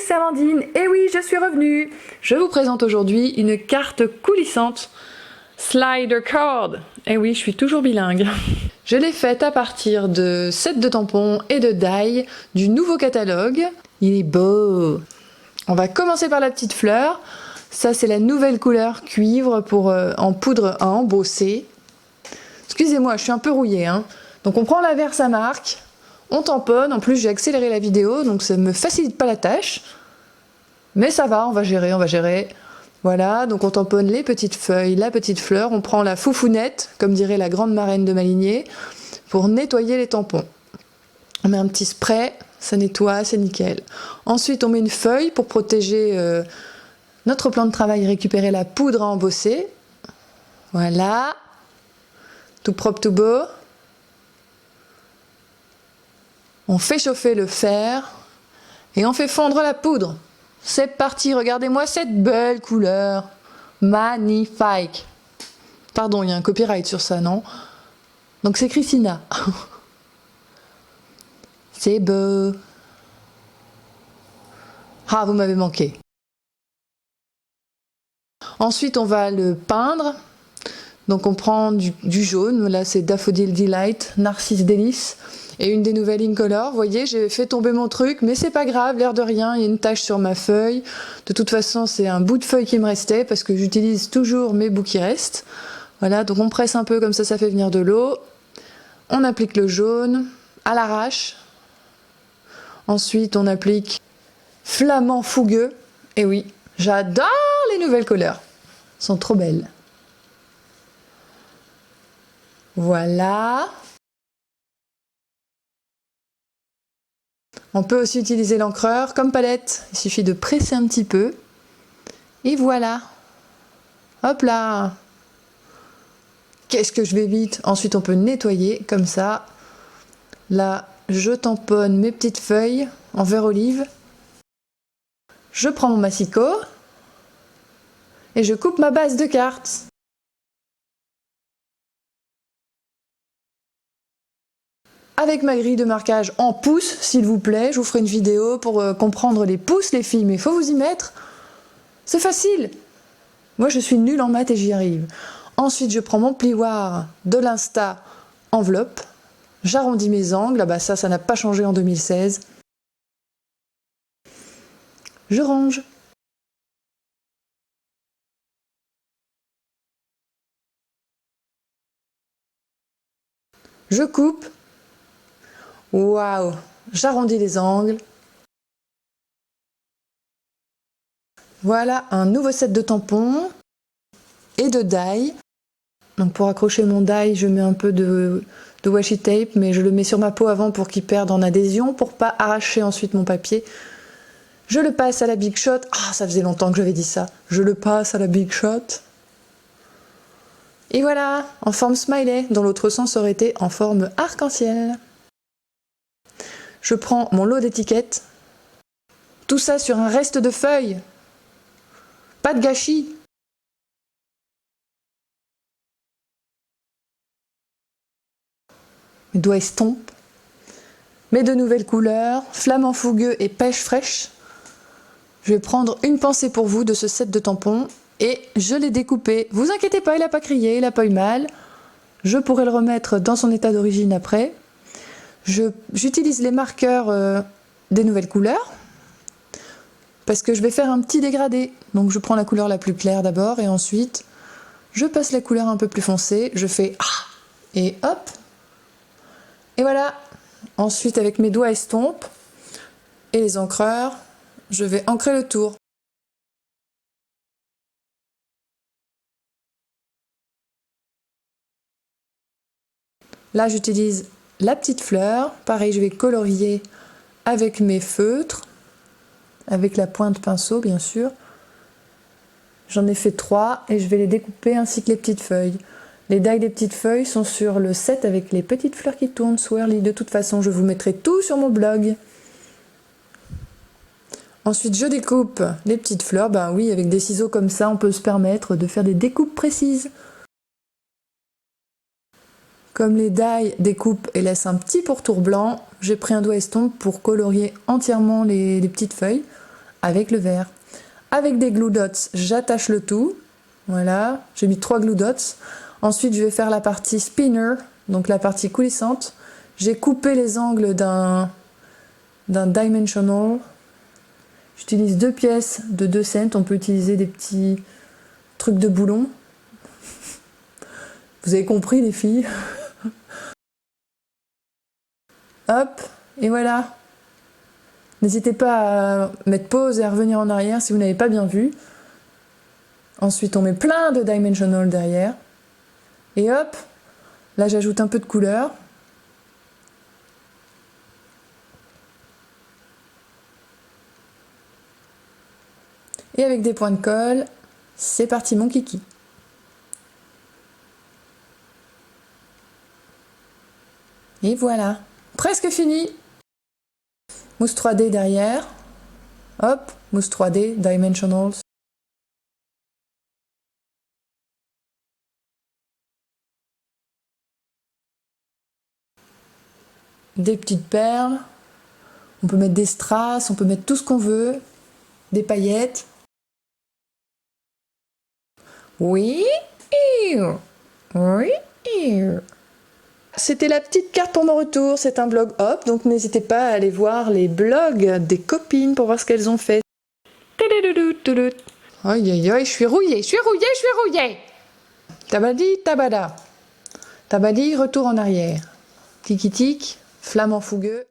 c'est Amandine, et oui, je suis revenue. Je vous présente aujourd'hui une carte coulissante, Slider Card. Et oui, je suis toujours bilingue. Je l'ai faite à partir de sets de tampons et de die du nouveau catalogue. Il est beau. On va commencer par la petite fleur. Ça, c'est la nouvelle couleur cuivre pour, en poudre à embosser. Excusez-moi, je suis un peu rouillée, hein. Donc on prend la Versamark, on tamponne. En plus, j'ai accéléré la vidéo, donc ça ne me facilite pas la tâche. Mais ça va, on va gérer. Voilà, donc on tamponne les petites feuilles, la petite fleur. On prend la foufounette, comme dirait la grande marraine de ma lignée, pour nettoyer les tampons. On met un petit spray, ça nettoie, c'est nickel. Ensuite, on met une feuille pour protéger notre plan de travail, récupérer la poudre à embosser. Voilà. Tout propre, tout beau. On fait chauffer le fer et on fait fondre la poudre. C'est parti, regardez-moi cette belle couleur. Magnifique. Pardon, il y a un copyright sur ça, non? Donc c'est Christina. C'est beau. Ah, vous m'avez manqué. Ensuite, on va le peindre. Donc on prend du jaune, là c'est Daffodil Delight, Narcisse Délice, et une des nouvelles Incolor. Vous voyez, j'ai fait tomber mon truc, mais c'est pas grave, l'air de rien, il y a une tache sur ma feuille. De toute façon, c'est un bout de feuille qui me restait, parce que j'utilise toujours mes bouts qui restent. Voilà, donc on presse un peu comme ça fait venir de l'eau. On applique le jaune, à l'arrache. Ensuite, on applique Flamand Fougueux. Et oui, j'adore les nouvelles couleurs, elles sont trop belles. Voilà. On peut aussi utiliser l'encreur comme palette. Il suffit de presser un petit peu. Et voilà. Hop là. Qu'est-ce que je vais vite. Ensuite, on peut nettoyer comme ça. Là, je tamponne mes petites feuilles en vert olive. Je prends mon massicot. Et je coupe ma base de cartes. Avec ma grille de marquage en pouces, s'il vous plaît, je vous ferai une vidéo pour comprendre les pouces, les filles, mais il faut vous y mettre. C'est facile. Moi, je suis nulle en maths et j'y arrive. Ensuite, je prends mon plioir de l'Insta enveloppe. J'arrondis mes angles. Ah bah ça n'a pas changé en 2016. Je range. Je coupe. Waouh! J'arrondis les angles. Voilà un nouveau set de tampons et de die. Donc pour accrocher mon die, je mets un peu de washi tape, mais je le mets sur ma peau avant pour qu'il perde en adhésion, pour pas arracher ensuite mon papier. Je le passe à la Big Shot. Ah, ça faisait longtemps que j'avais dit ça. Je le passe à la Big Shot. Et voilà, en forme smiley, dans l'autre sens aurait été en forme arc-en-ciel. Je prends mon lot d'étiquettes. Tout ça sur un reste de feuilles. Pas de gâchis. Mes doigts estompent. Mes deux nouvelles couleurs, Flamand Fougueux et Pêche Fraîche. Je vais prendre une pensée pour vous de ce set de tampons et je l'ai découpé. Vous inquiétez pas, il n'a pas crié, il n'a pas eu mal. Je pourrai le remettre dans son état d'origine après. J'utilise les marqueurs des nouvelles couleurs parce que je vais faire un petit dégradé. Donc je prends la couleur la plus claire d'abord et ensuite je passe la couleur un peu plus foncée. Je fais ah et hop. Et voilà. Ensuite avec mes doigts estompes et les encreurs, je vais ancrer le tour. Là, j'utilise la petite fleur. Pareil, je vais colorier avec mes feutres, avec la pointe pinceau, bien sûr. J'en ai fait 3 et je vais les découper ainsi que les petites feuilles. Les die des petites feuilles sont sur le set avec les petites fleurs qui tournent, Swirly. De toute façon, je vous mettrai tout sur mon blog. Ensuite, je découpe les petites fleurs. Ben oui, avec des ciseaux comme ça, on peut se permettre de faire des découpes précises. Comme les die découpent et laissent un petit pourtour blanc, j'ai pris un doigt estompe pour colorier entièrement les petites feuilles avec le vert. Avec des glue dots, j'attache le tout. Voilà, j'ai mis 3 glue dots. Ensuite, je vais faire la partie spinner, donc la partie coulissante. J'ai coupé les angles d'un dimensional. J'utilise 2 pièces de 2 cents. On peut utiliser des petits trucs de boulon. Vous avez compris, les filles? Hop, et voilà. N'hésitez pas à mettre pause et à revenir en arrière si vous n'avez pas bien vu. Ensuite, on met plein de dimensional derrière. Et hop, là j'ajoute un peu de couleur. Et avec des points de colle, c'est parti mon kiki. Et voilà, presque fini. Mousse 3D derrière. Hop, mousse 3D, dimensionals. Des petites perles. On peut mettre des strass, on peut mettre tout ce qu'on veut. Des paillettes. Oui. Oui. C'était la petite carte pour mon retour, c'est un blog hop, donc n'hésitez pas à aller voir les blogs des copines pour voir ce qu'elles ont fait. Aïe aïe aïe, je suis rouillée. Tabadi, tabada. Tabadi, retour en arrière. Tiki tic, flamant fougueux.